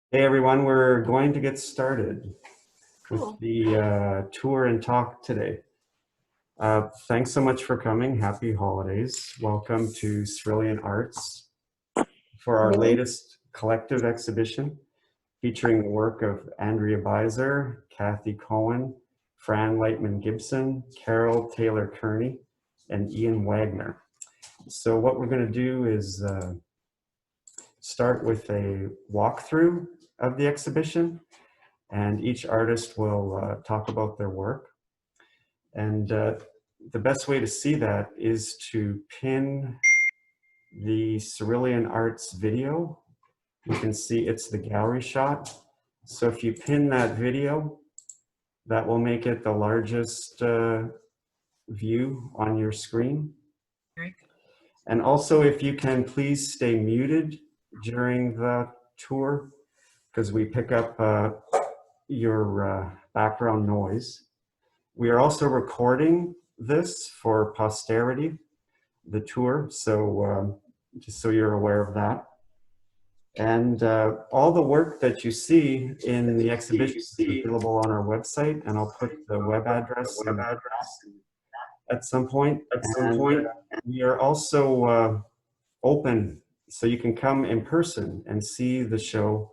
Hey everyone, we're going to get started with Cool. the tour and talk today. Thanks so much for coming. Happy holidays. Welcome to Cerulean Arts for our latest collective exhibition featuring the work of Andrea Biser, Cathleen Cohen, Fran Lightman Gibson, Taylor-Kearney, and Ian Wagner. So what we're going to do is start with a walkthrough of the exhibition, and each artist will talk about their work. And the best way to see that is to pin the Cerulean Arts video. You can see it's the gallery shot. So if you pin that video, that will make it the largest view on your screen. Very good. And also, if you can please stay muted during the tour, because we pick up your background noise. We are also recording this for posterity, the tour, so just so you're aware of that. And all the work that you see in the exhibition is available on our website, and I'll put the web address in at some point. We are also open, so you can come in person and see the show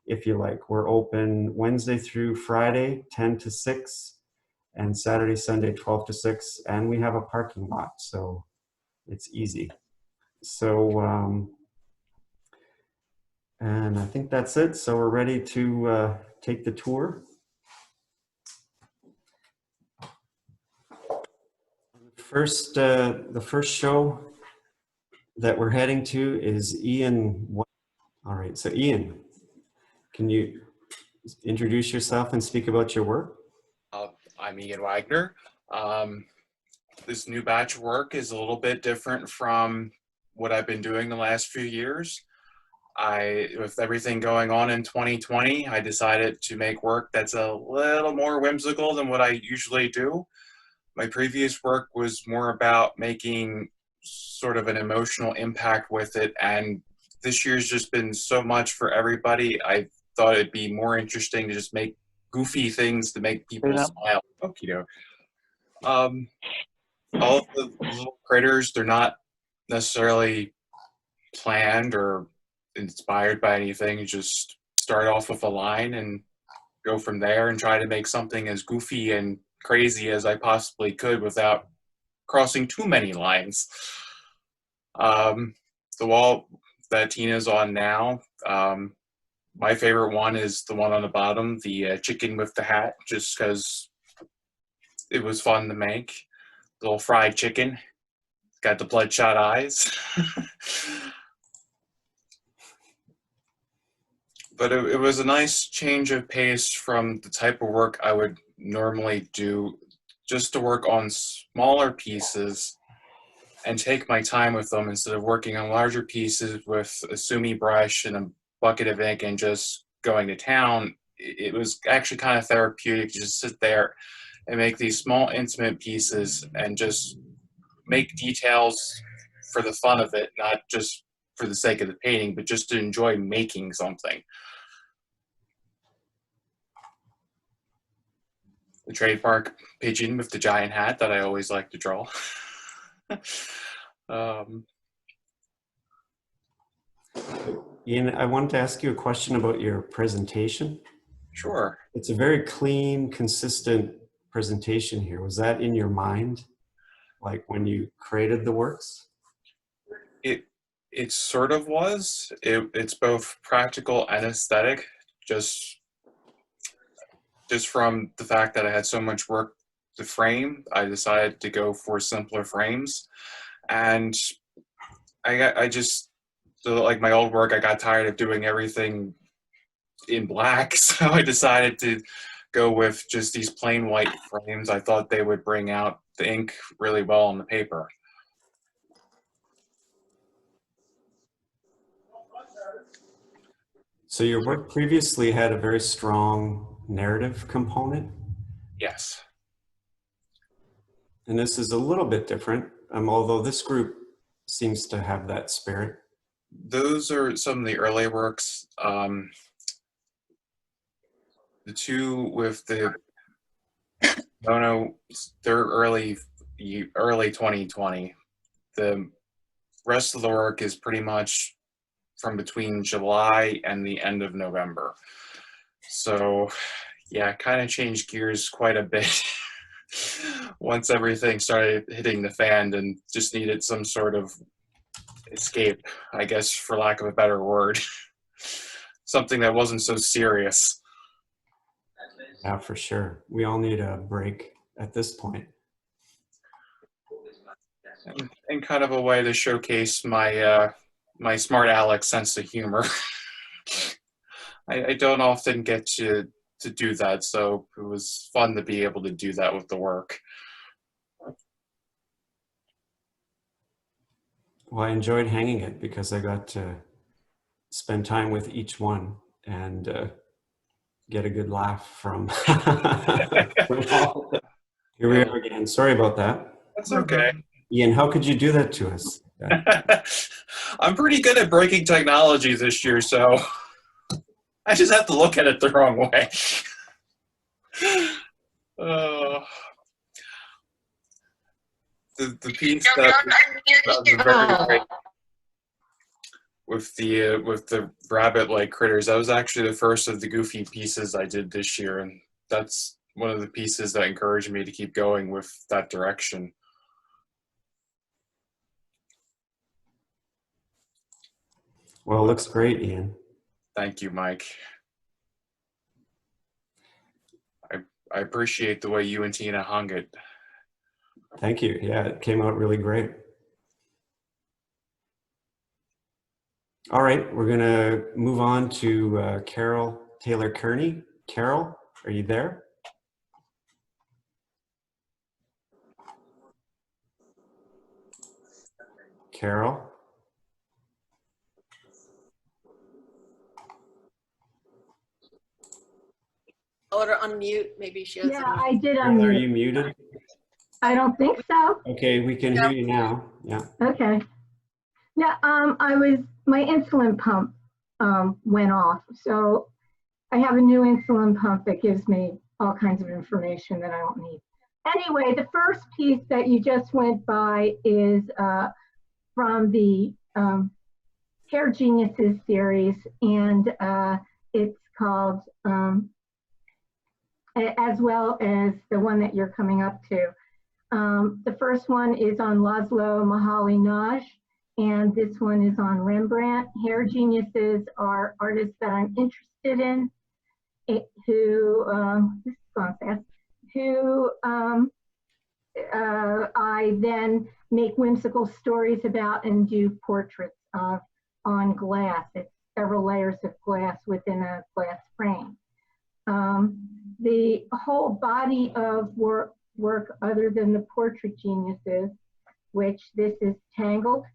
if you like. We're open Wednesday through Friday, 10 to 6, and Saturday, Sunday, 12 to 6, and we have a parking lot, so it's easy. So, and I think that's it. So we're ready to take the tour. The first show that we're heading to is Ian. All right, so Ian, can you introduce yourself and speak about your work? I'm Ian Wagner. This new batch of work is a little bit different from what I've been doing the last few years. With everything going on in 2020, I decided to make work that's a little more whimsical than what I usually do. My previous work was more about making sort of an emotional impact with it, and this year's just been so much for everybody. I thought it'd be more interesting to just make goofy things to make people smile. Okie doke. All of the little critters, they're not necessarily planned or inspired by anything. You just start off with a line and go from there and try to make something as goofy and crazy as I possibly could without crossing too many lines. The wall that Tina's on now, my favorite one is the one on the bottom, the chicken with the hat, just because it was fun to make. Little fried chicken, got the bloodshot eyes. But it was a nice change of pace from the type of work I would normally do, just to work on smaller pieces and take my time with them instead of working on larger pieces with a sumi brush and a bucket of ink and just going to town. It was actually kind of therapeutic to just sit there and make these small intimate pieces and just make details for the fun of it, not just for the sake of the painting, but just to enjoy making something. The trademark pigeon with the giant hat that I always like to draw. Ian, I wanted to ask you a question about your presentation. Sure. It's a very clean, consistent presentation here. Was that in your mind, like when you created the works? It sort of was. It's both practical and aesthetic, just from the fact that I had so much work to frame. I decided to go for simpler frames, and I just, so like my old work, I got tired of doing everything in black, so I decided to go with just these plain white frames. I thought they would bring out the ink really well on the paper. So your work previously had a very strong narrative component, Yes. and this is a little bit different, although this group seems to have that spirit. Those are some of the early works. The two with the no, they're early 2020. The rest of the work is pretty much from between July and the end of November. So yeah, kind of changed gears quite a bit once everything started hitting the fan and just needed some sort of escape, I guess, for lack of a better word. Something that wasn't so serious. Yeah, for sure. We all need a break at this point. And kind of a way to showcase my my smart aleck sense of humor. I don't often get to do that, so it was fun to be able to do that with the work. Well, I enjoyed hanging it because I got to spend time with each one and get a good laugh from, from all of them. Here we are again. Sorry about that. That's okay. Ian, how could you do that to us? I'm pretty good at breaking technology this year, so I just have to look at it the wrong way. The piece that was very great with the rabbit-like critters, that was actually the first of the goofy pieces I did this year, and that's one of the pieces that encouraged me to keep going with that direction. Well, it looks great, Ian. Thank you, Mike. I appreciate the way you and Tina hung it. Thank you. Yeah, it came out really great. All right, we're gonna move on to Carol Taylor-Kearney. Carol, are you there? Carol? Or unmute, maybe she has. Yeah, I did Carol, are unmute. you muted? I don't think so. Okay, we can hear you now. Yeah. Okay. Yeah, my insulin pump went off. So I have a new insulin pump that gives me all kinds of information that I don't need. Anyway, the first piece that you just went by is from the Hair Geniuses series, and it's called, as well as the one that you're coming up to. The first one is on Laszlo Moholy-Nagy, and this one is on Rembrandt. Hair Geniuses are artists that I'm interested in, who, this is going fast, who I then make whimsical stories about and do portraits of on glass. It's several layers of glass within a glass frame. The whole body of work other than the portrait geniuses, which this is Tangled.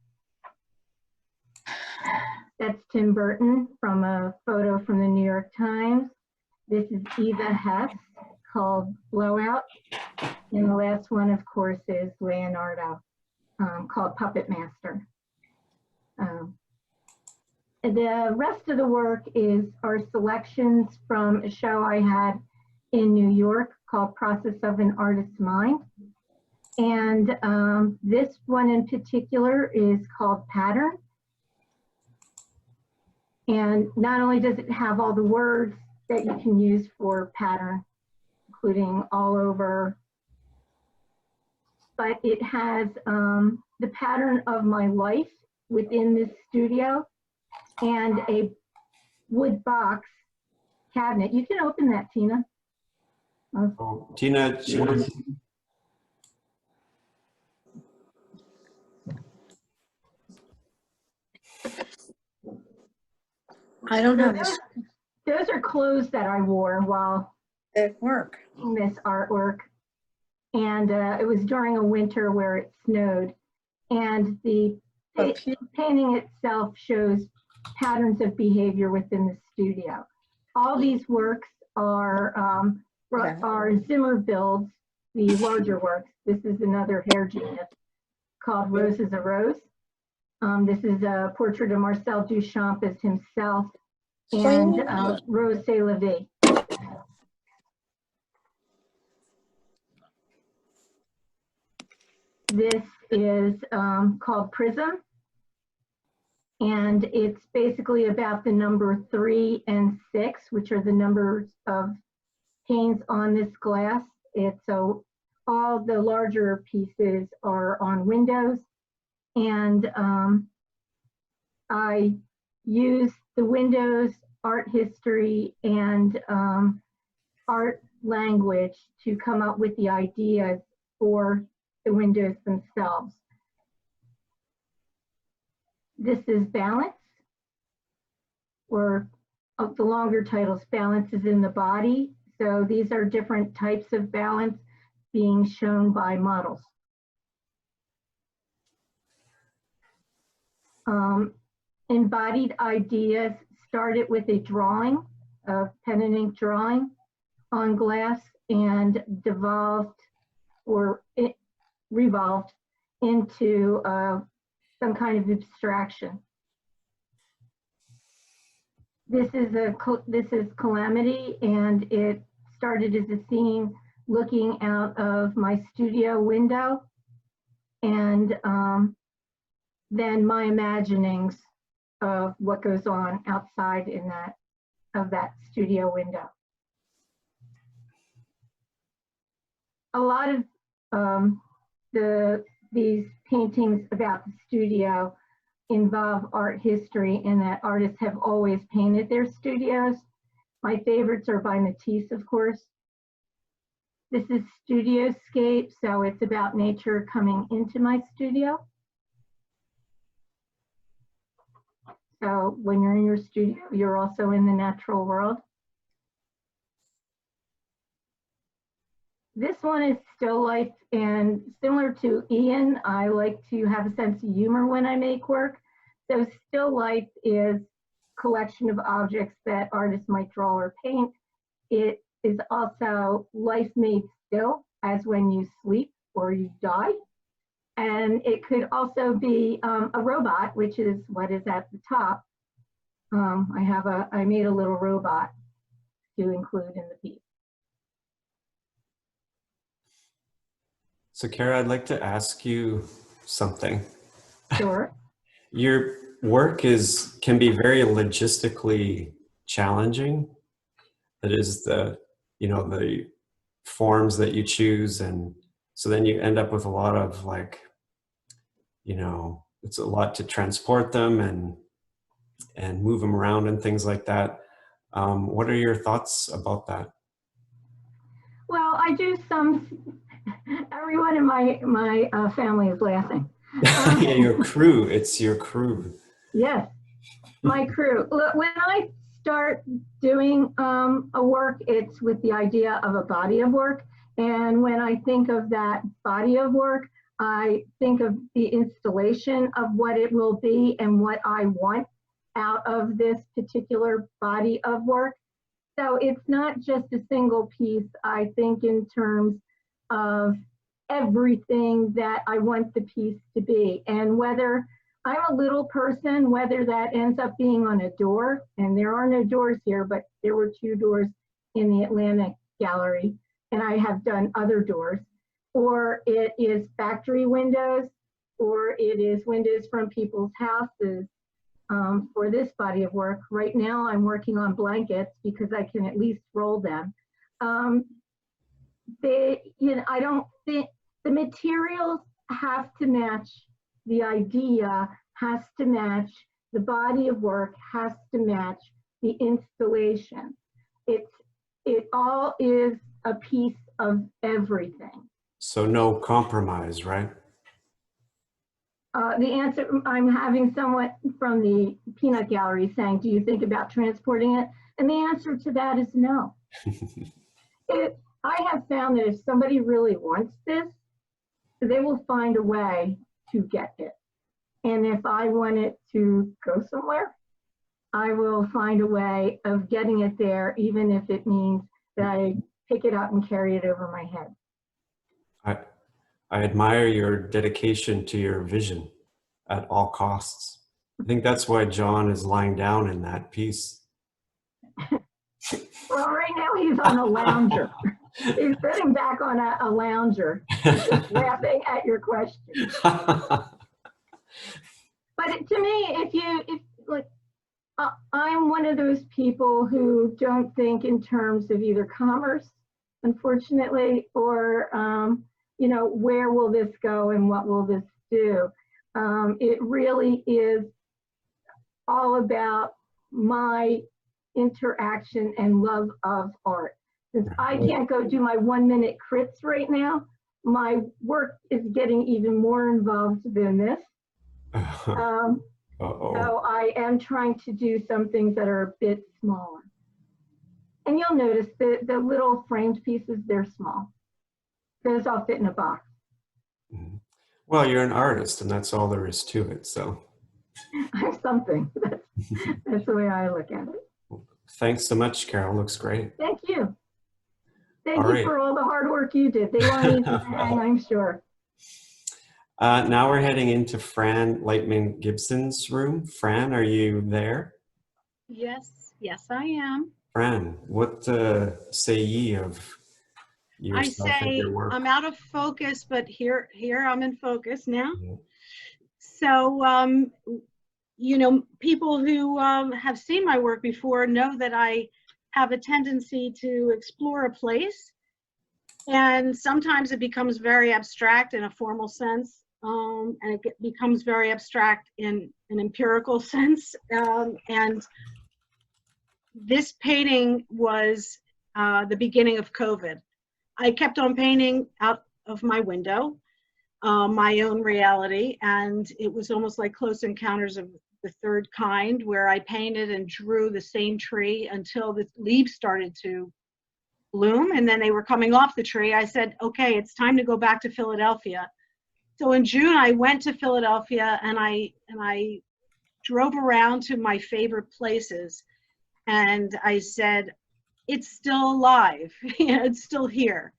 That's Tim Burton from a photo from the New York Times. This is Eva Hess, called Blowout. And the last one, of course, is Leonardo, called Puppet Master. The rest of the work are selections from a show I had in New York called Process of an Artist's Mind. And this one in particular is called Pattern. And not only does it have all the words that you can use for pattern, including all over, but it has the pattern of my life within this studio and a wood box cabinet. You can open that, Tina. Oh, Tina, I don't have this Those are clothes that I wore while at work. in this artwork. And it was during a winter where it snowed. And the painting itself shows patterns of behavior within the studio. All these works are Zimmer builds, the larger works. This is another hair genius called Rose is a Rose. This is a portrait of Marcel Duchamp as himself and Rose C'est la Vie. this is called Prism. And it's basically about the number 3 and 6, which are the numbers of panes on this glass. So all the larger pieces are on windows. And I use the windows, art history, and art language to come up with the ideas for the windows themselves. This is balance, or the longer titles, balance is in the body. So these are different types of balance being shown by models. Embodied ideas started with a drawing, a pen and ink drawing on glass, and devolved or revolved into some kind of abstraction. This is Calamity, and it started as a scene looking out of my studio window, and then my imaginings of what goes on outside in that studio window. A lot of these paintings about the studio involve art history, and that artists have always painted their studios. My favorites are by Matisse, of course. This is Studioscape, so it's about nature coming into my studio. So when you're in your studio, you're also in the natural world. This one is still life, and similar to Ian, I like to have a sense of humor when I make work. So still life is a collection of objects that artists might draw or paint. It is also life made still, as when you sleep or you die. And it could also be a robot, which is what is at the top. I made a little robot to include in the piece. So Kara, I'd like to ask you something. Sure. Your work can be very logistically challenging. That is the forms that you choose, and so then you end up with a lot of it's a lot to transport them and move them around and things like that. What are your thoughts about that? Well, I do some. Everyone in my family is laughing. Yeah, your crew. It's your crew. Yes, my crew. Look, when I start doing a work, it's with the idea of a body of work. And when I think of that body of work, I think of the installation of what it will be and what I want out of this particular body of work. So it's not just a single piece. I think in terms of everything that I want the piece to be. And whether I'm a little person, whether that ends up being on a door, and there are no doors here, but there were 2 doors in the Atlantic Gallery, and I have done other doors, or it is factory windows, or it is windows from people's houses. For this body of work, right now I'm working on blankets because I can at least roll them. I don't think the materials have to match, the idea has to match, the body of work has to match the installation. It all is a piece of everything. So no compromise, right? The answer, I'm having someone from the Peanut Gallery saying, do you think about transporting it? And the answer to that is no. I have found that if somebody really wants this, they will find a way to get it. And if I want it to go somewhere, I will find a way of getting it there, even if it means that I pick it up and carry it over my head. I admire your dedication to your vision at all costs. I think that's why John is lying down in that piece. Well, right now he's on a lounger. He's sitting back on a lounger, just laughing at your question. But to me, I'm one of those people who don't think in terms of either commerce, unfortunately, or, where will this go and what will this do? It really is all about my interaction and love of art. Since I can't go do my 1-minute crits right now, my work is getting even more involved than this. So I am trying to do some things that are a bit smaller. And you'll notice the little framed pieces, they're small. Those all fit in a box. Well, you're an artist, and that's all there is to it. So I'm something. That's the way I look at it. Thanks so much, Carol. Looks great. Thank you. Thank All you right. for all the hard work you did. They weren't easy to hang, I'm sure. Now we're heading into Fran Lightman Gibson's room. Fran, are you there? Yes, I am. Fran, what say ye of I yourself and say your work? I'm out of focus, but here I'm in focus now. Yeah. So, people who have seen my work before know that I have a tendency to explore a place, and sometimes it becomes very abstract in a formal sense, and it becomes very abstract in an empirical sense. And this painting was the beginning of COVID. I kept on painting out of my window, my own reality, and it was almost like Close Encounters of the Third Kind, where I painted and drew the same tree until the leaves started to bloom, and then they were coming off the tree. I said, okay, it's time to go back to Philadelphia. So in June, I went to Philadelphia, and I drove around to my favorite places, and I said, it's still alive, it's still here.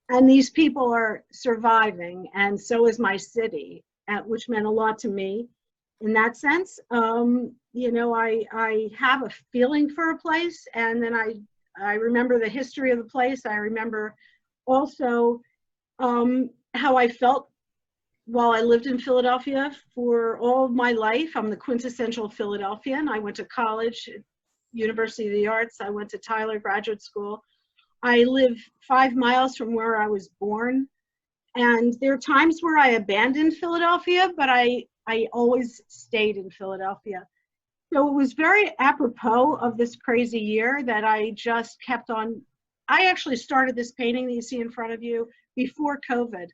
And these people are surviving, and so is my city, which meant a lot to me in that sense. I have a feeling for a place, and then I remember the history of the place. I remember also how I felt while I lived in Philadelphia for all of my life. I'm the quintessential Philadelphian. I went to college, University of the Arts. I went to Tyler Graduate School. I live 5 miles from where I was born. And there are times where I abandoned Philadelphia, but I always stayed in Philadelphia. So it was very apropos of this crazy year that I just kept on. I actually started this painting that you see in front of you before COVID.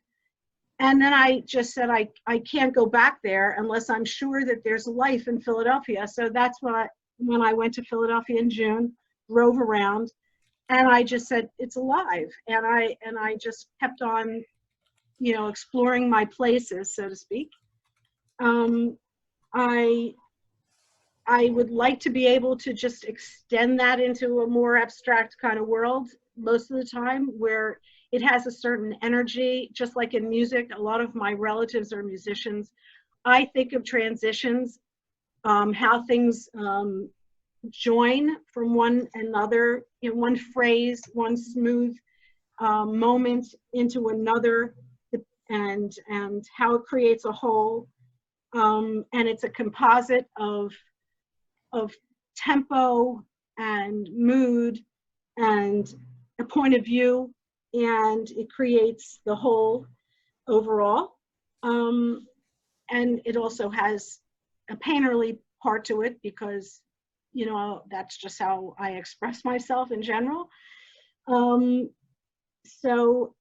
And then I just said, I can't go back there unless I'm sure that there's life in Philadelphia. So that's when I went to Philadelphia in June, drove around, and I just said, it's alive. And I just kept on, exploring my places, so to speak. I would like to be able to just extend that into a more abstract kind of world most of the time, where it has a certain energy, just like in music. A lot of my relatives are musicians. I think of transitions, how things join from one another in one phrase, one smooth moment into another, and how it creates a whole. And it's a composite of tempo and mood and a point of view, and it creates the whole overall. And it also has a painterly part to it, because that's just how I express myself in general. So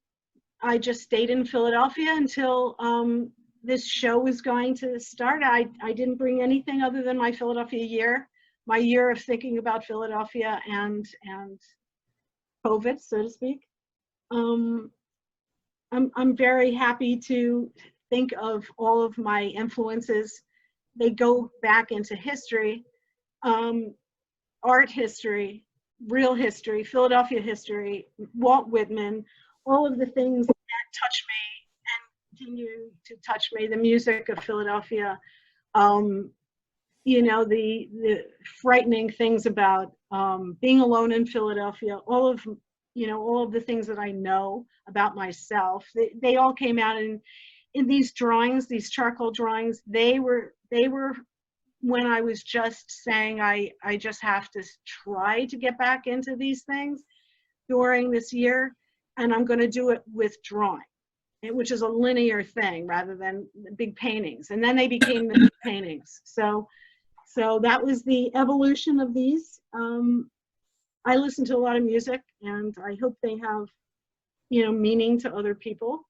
I just stayed in Philadelphia until this show was going to start. I didn't bring anything other than my Philadelphia year, my year of thinking about Philadelphia and COVID, so to speak. I'm very happy to think of all of my influences. They go back into history, art history, real history, Philadelphia history, Walt Whitman, all of the things that touch me and continue to touch me, the music of Philadelphia, the frightening things about being alone in Philadelphia, all of, all of the things that I know about myself. They all came out in these drawings, these charcoal drawings. They were when I was just saying I just have to try to get back into these things during this year, and I'm going to do it with drawing, which is a linear thing rather than big paintings. And then they became the big paintings. So that was the evolution of these. I listen to a lot of music, and I hope they have, meaning to other people.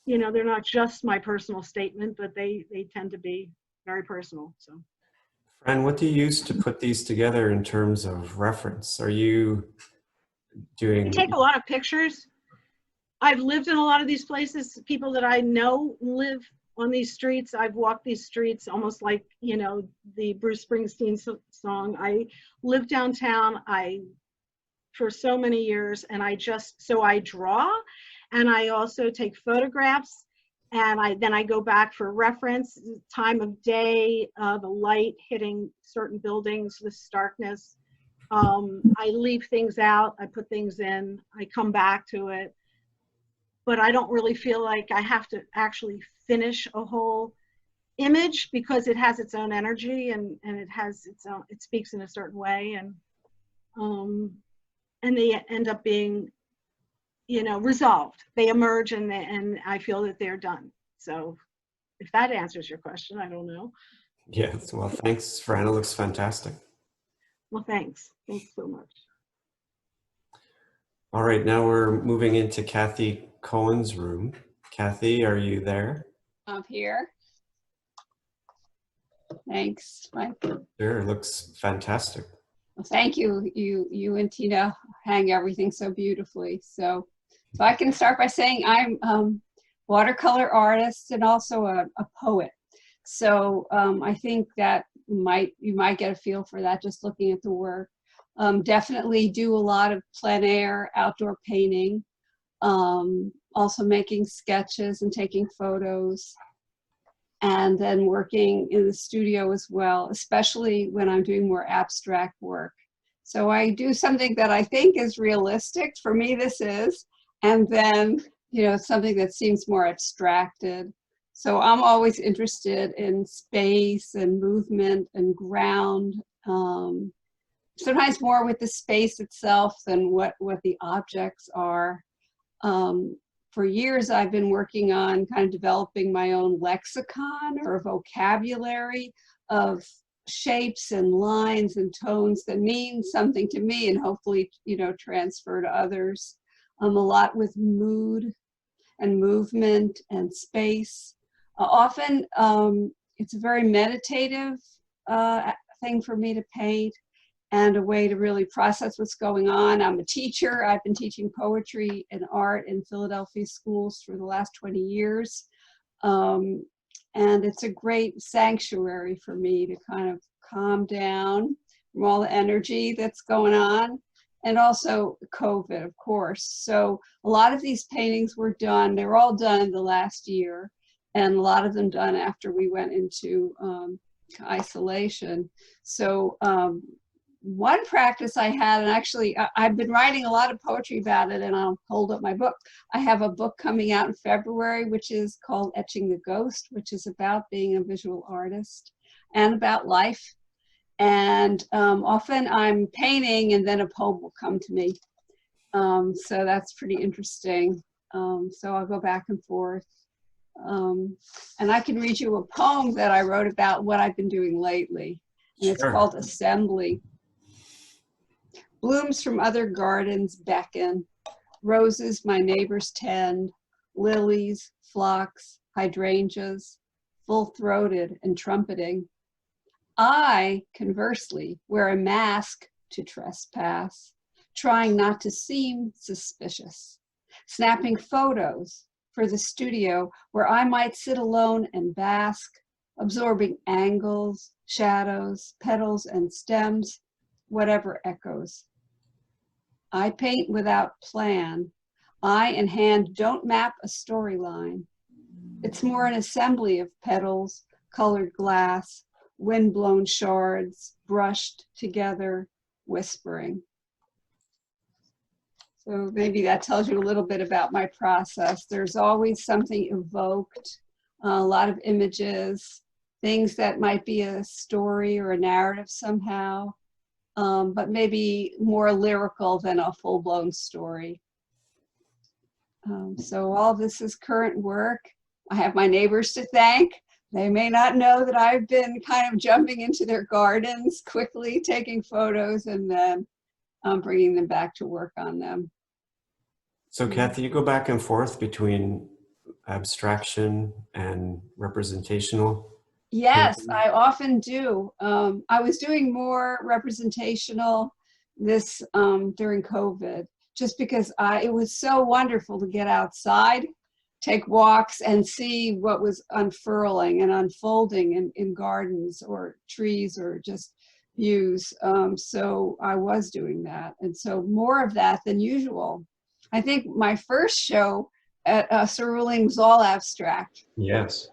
They're not just my personal statement, but they tend to be very personal. So, Fran, what do you use to put these together in terms of reference? Are you doing? I take a lot of pictures. I've lived in a lot of these places. People that I know live on these streets. I've walked these streets almost like, the Bruce Springsteen song. I live downtown for so many years, and I draw, and I also take photographs, and then I go back for reference, time of day, the light hitting certain buildings, the starkness. I leave things out, I put things in, I come back to it. But I don't really feel like I have to actually finish a whole image, because it has its own energy, and it has its own, it speaks in a certain way, and they end up being, resolved. They emerge, and I feel that they're done. So if that answers your question, I don't know. Yes, well, thanks, Fran. It looks fantastic. Well, thanks. Thanks so much. All right, now we're moving into Kathy Cohen's room. Kathy, are you there? I'm here. Thanks, Mike. Sure, it looks fantastic. Well, thank you. You and Tina hang everything so beautifully. So I can start by saying I'm watercolor artist and also a poet. So I think that you might get a feel for that just looking at the work. Definitely do a lot of plein air outdoor painting. Also making sketches and taking photos, and then working in the studio as well, especially when I'm doing more abstract work. So I do something that I think is realistic, for me this is, and then something that seems more abstracted. So I'm always interested in space and movement and ground, sometimes more with the space itself than what the objects are. For years, I've been working on kind of developing my own lexicon or vocabulary of shapes and lines and tones that mean something to me, and hopefully, transfer to others. A lot with mood and movement and space. Often, it's a very meditative thing for me to paint, and a way to really process what's going on. I'm a teacher. I've been teaching poetry and art in Philadelphia schools for the last 20 years. And it's a great sanctuary for me to kind of calm down from all the energy that's going on. And also COVID, of course. So a lot of these paintings were done, they were all done in the last year, and a lot of them done after we went into isolation. So one practice I had, and actually I've been writing a lot of poetry about it, and I'll hold up my book. I have a book coming out in February, which is called Etching the Ghost, which is about being a visual artist and about life. And often I'm painting and then a poem will come to me. So that's pretty interesting. So I'll go back and forth. And I can read you a poem that I wrote about what I've been doing lately. And it's called Assembly. Blooms from other gardens beckon, roses my neighbors tend, lilies, phlox, hydrangeas, full-throated and trumpeting. I, conversely, wear a mask to trespass, trying not to seem suspicious, snapping photos for the studio where I might sit alone and bask, absorbing angles, shadows, petals and stems, whatever echoes. I paint without plan. Eye and hand don't map a storyline. It's more an assembly of petals, colored glass, wind-blown shards, brushed together, whispering. So maybe that tells you a little bit about my process. There's always something evoked, a lot of images, things that might be a story or a narrative somehow, but maybe more lyrical than a full-blown story. So all this is current work. I have my neighbors to thank. They may not know that I've been kind of jumping into their gardens quickly, taking photos, and then bringing them back to work on them. So Kathy, you go back and forth between abstraction and representational? Yes, I often do. I was doing more representational this during COVID, just because it was so wonderful to get outside, take walks, and see what was unfurling and unfolding in gardens or trees or just views. So I was doing that, and so more of that than usual. I think my first show at Cerulean was all abstract. Yes.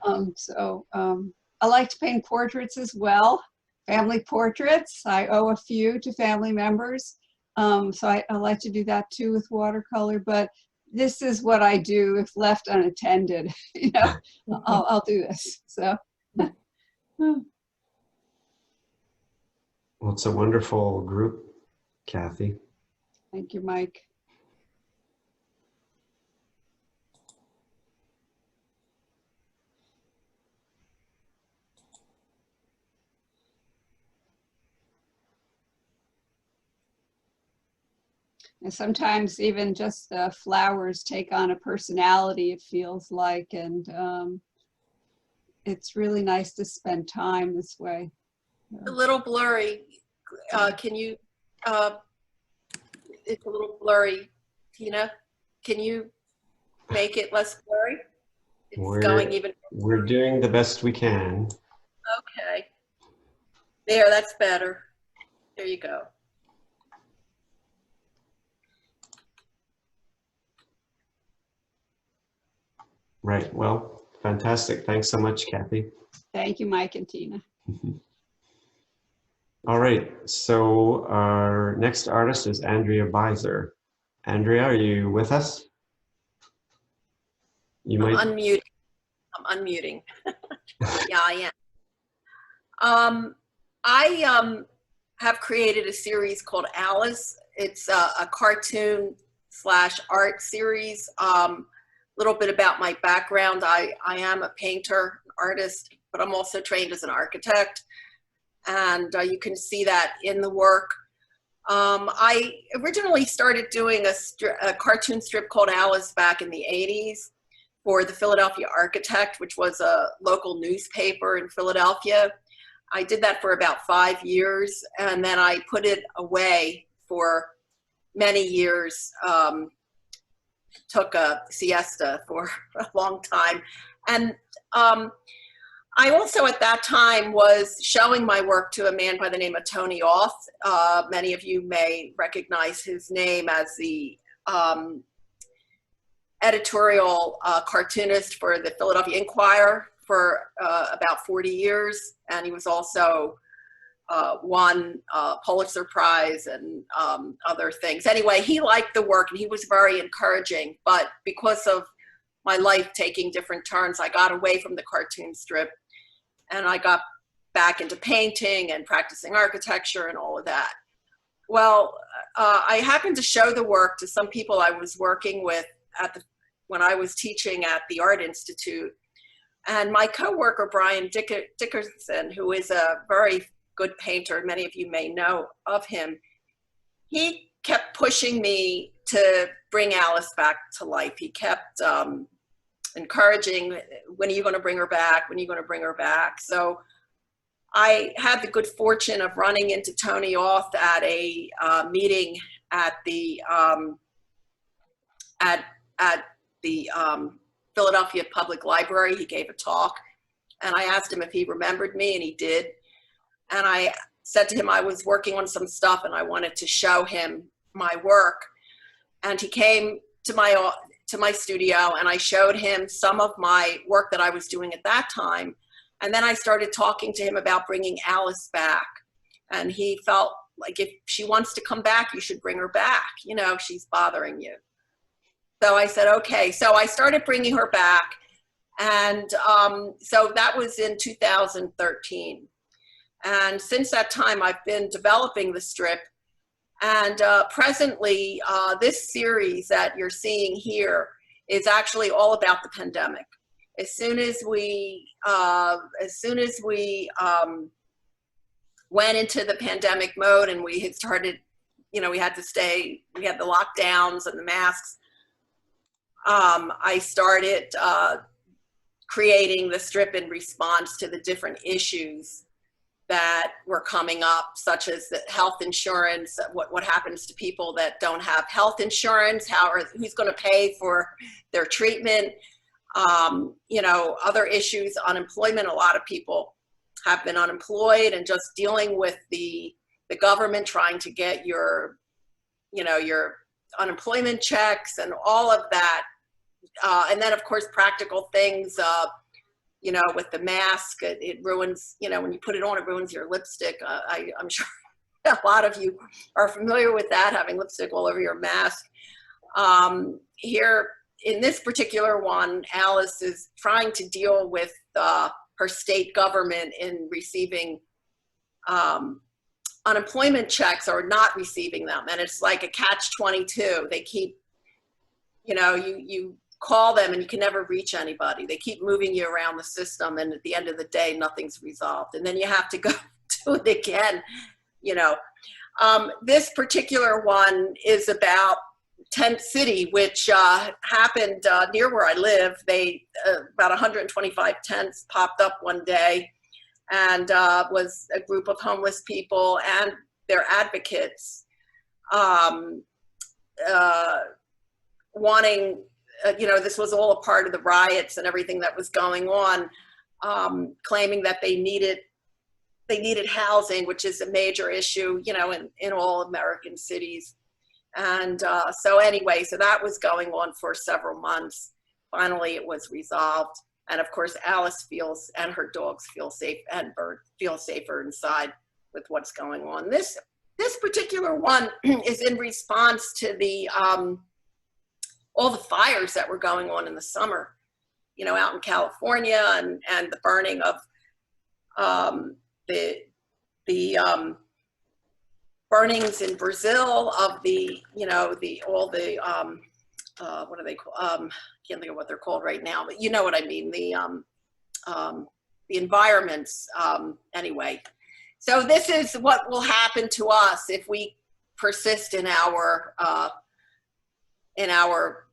I like to paint portraits as well, family portraits. I owe a few to family members. So I like to do that too with watercolor, but this is what I do if left unattended. You know, I'll do this, so. Well, it's a wonderful group, Kathy. Thank you, Mike. And sometimes even just the flowers take on a personality, it feels like, and it's really nice to spend time this way. A little blurry. Can you, it's a little blurry. Tina, can you make it less blurry? It's going even. We're doing the best we can. Okay. There, that's better. There you go. Right. Well, fantastic. Thanks so much, Kathy. Thank you, Mike and Tina. All right. So our next artist is Andrea Biser. Andrea, are you with us? You I'm might. unmuting. I'm unmuting. Yeah, I am. I have created a series called Alice. It's a cartoon / art series. Little bit about my background. I am a painter, an artist, but I'm also trained as an architect. And you can see that in the work. I originally started doing a cartoon strip called Alice back in the 80s for the Philadelphia Architect, which was a local newspaper in Philadelphia. I did that for about 5 years, and then I put it away for many years. Took a siesta for a long time. And I also at that time was showing my work to a man by the name of Tony Auth. Many of you may recognize his name as the editorial cartoonist for the Philadelphia Inquirer for about 40 years. And he was also won Pulitzer Prize and other things. Anyway, he liked the work and he was very encouraging, but because of my life taking different turns, I got away from the cartoon strip and I got back into painting and practicing architecture and all of that. Well, I happened to show the work to some people I was working with when I was teaching at the Art Institute. And my coworker, Brian Dickerson, who is a very good painter, many of you may know of him, he kept pushing me to bring Alice back to life. He kept encouraging, when are you going to bring her back? When are you going to bring her back? So I had the good fortune of running into Tony Auth at a meeting at the Philadelphia Public Library. He gave a talk, and I asked him if he remembered me, and he did. And I said to him I was working on some stuff and I wanted to show him my work. And he came to my studio and I showed him some of my work that I was doing at that time. And then I started talking to him about bringing Alice back. And he felt like if she wants to come back, you should bring her back. You know, she's bothering you. So I said, okay. So I started bringing her back. And so that was in 2013. And since that time, I've been developing the strip. And presently, this series that you're seeing here is actually all about the pandemic. As soon as we went into the pandemic mode and we had started, you know, we had the lockdowns and the masks, I started creating the strip in response to the different issues that were coming up, such as the health insurance, what happens to people that don't have health insurance, who's going to pay for their treatment, you know, other issues, unemployment. A lot of people have been unemployed, and just dealing with the government trying to get your, you know, your unemployment checks and all of that. And then of course, practical things, you know, with the mask, it ruins, you know, when you put it on, it ruins your lipstick. I'm sure a lot of you are familiar with that, having lipstick all over your mask. Here in this particular one, Alice is trying to deal with her state government in receiving unemployment checks or not receiving them. And it's like a catch-22. They keep, you know, you call them and you can never reach anybody. They keep moving you around the system, and at the end of the day, nothing's resolved. And then you have to go do it again, you know. This particular one is about Tent City, which happened near where I live. About 125 tents popped up one day, and was a group of homeless people and their advocates wanting, you know, this was all a part of the riots and everything that was going on, claiming that they needed housing, which is a major issue, you know, in all American cities. And so anyway, so that was going on for several months. Finally, it was resolved. And of course, Alice feels, and her dogs feel safe, and Bert feel safer inside with what's going on. This particular one is in response to the all the fires that were going on in the summer, you know, out in California, and the burning of the burnings in Brazil of the, you know, what are they called? Can't think of what they're called right now, but you know what I mean. The environments, anyway. So this is what will happen to us if we persist in our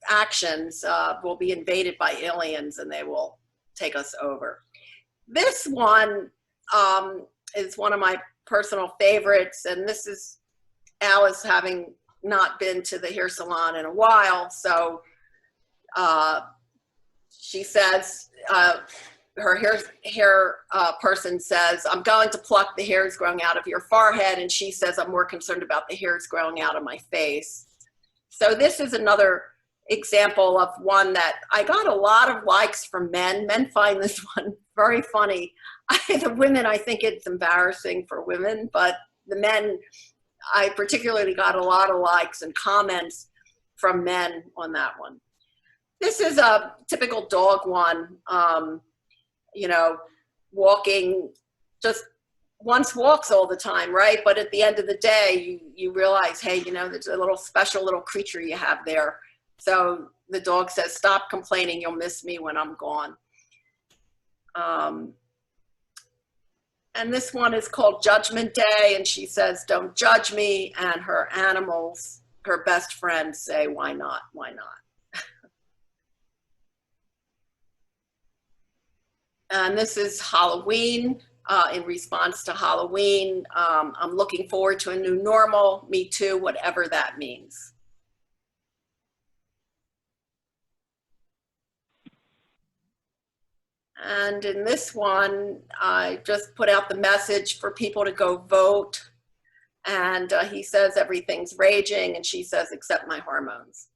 actions. We'll be invaded by aliens and they will take us over. This one is one of my personal favorites, and this is Alice having not been to the hair salon in a while. So she says, her hair person says, "I'm going to pluck the hairs growing out of your forehead," and she says, "I'm more concerned about the hairs growing out of my face." So this is another example of one that I got a lot of likes from men. Men find this one very funny. The women, I think it's embarrassing for women, but the men, I particularly got a lot of likes and comments from men on that one. This is a typical dog one, you know, walking, just once walks all the time, right? But at the end of the day, you realize, hey, you know, there's a little special little creature you have there. So the dog says, "Stop complaining, you'll miss me when I'm gone." And this one is called Judgment Day, and she says, "Don't judge me," and her animals, her best friends, say, "Why not? Why not?" And this is Halloween, in response to Halloween. I'm looking forward to a new normal. Me too, whatever that means. And in this one, I just put out the message for people to go vote. And he says everything's raging, and she says, "Except my hormones."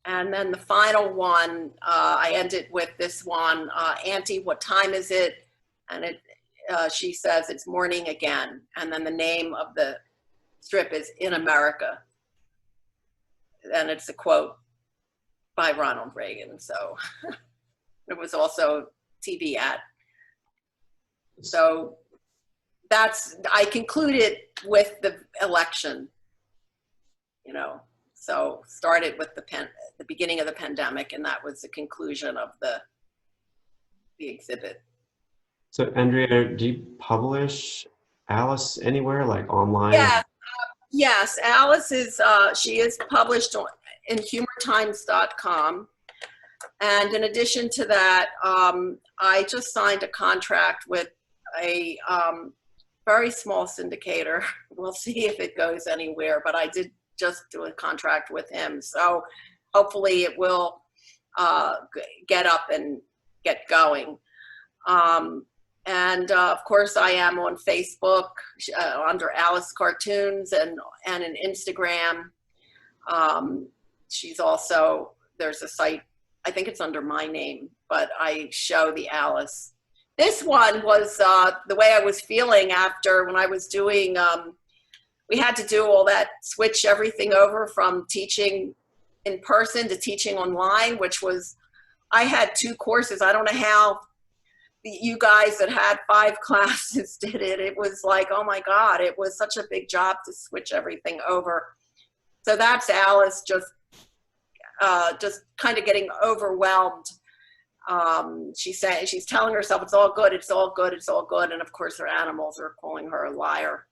And then the final one, I ended with this one, "Auntie, what time is it?" And she says it's morning again. And then the name of the strip is In America. And it's a quote by Ronald Reagan. So it was also TV ad. So I concluded with the election, you know, so started with the beginning of the pandemic, and that was the conclusion of the exhibit. So Andrea, do you publish Alice anywhere, like online? Yeah, yes, Alice is, she is published in humortimes.com. And in addition to that, I just signed a contract with a very small syndicator. We'll see if it goes anywhere, but I did just do a contract with him. So hopefully it will get up and get going. And of course I am on Facebook under Alice Cartoons and in Instagram. She's also, there's a site, I think it's under my name, but I show the Alice. This one was the way I was feeling after when I was doing, we had to do all that, switch everything over from teaching in person to teaching online, which was, I had 2 courses. I don't know how you guys that had 5 classes did it. It was like, oh my God, it was such a big job to switch everything over. So that's Alice just kind of getting overwhelmed. She's saying, she's telling herself it's all good, it's all good, it's all good. And of course her animals are calling her a liar.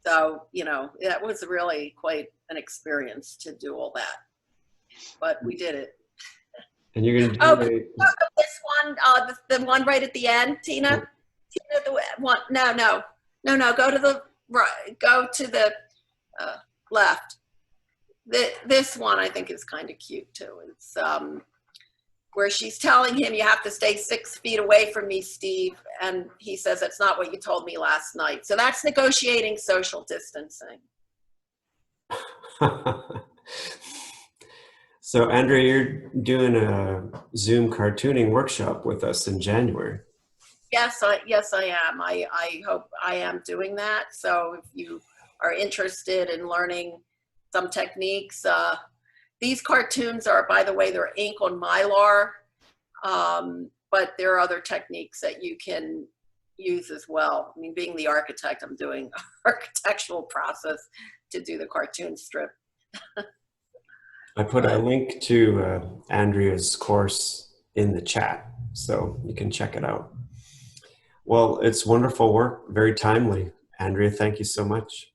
So, you know, that was really quite an experience to do all that, but we did it. And you're going Oh, to do this one, the one right at the end, Tina? Tina, the one, no, go to the right, go to the left. This one I think is kind of cute too. It's where she's telling him, you have to stay 6 feet away from me, Steve. And he says, that's not what you told me last night. So that's negotiating social distancing. So Andrea, you're doing a Zoom cartooning workshop with us in January. Yes, I am. I hope I am doing that. So if you are interested in learning some techniques, these cartoons are, by the way, they're ink on Mylar, but there are other techniques that you can use as well. I mean, being the architect, I'm doing architectural process to do the cartoon strip. I put a link to Andrea's course in the chat, so you can check it out. Well, it's wonderful work, very timely. Andrea, thank you so much.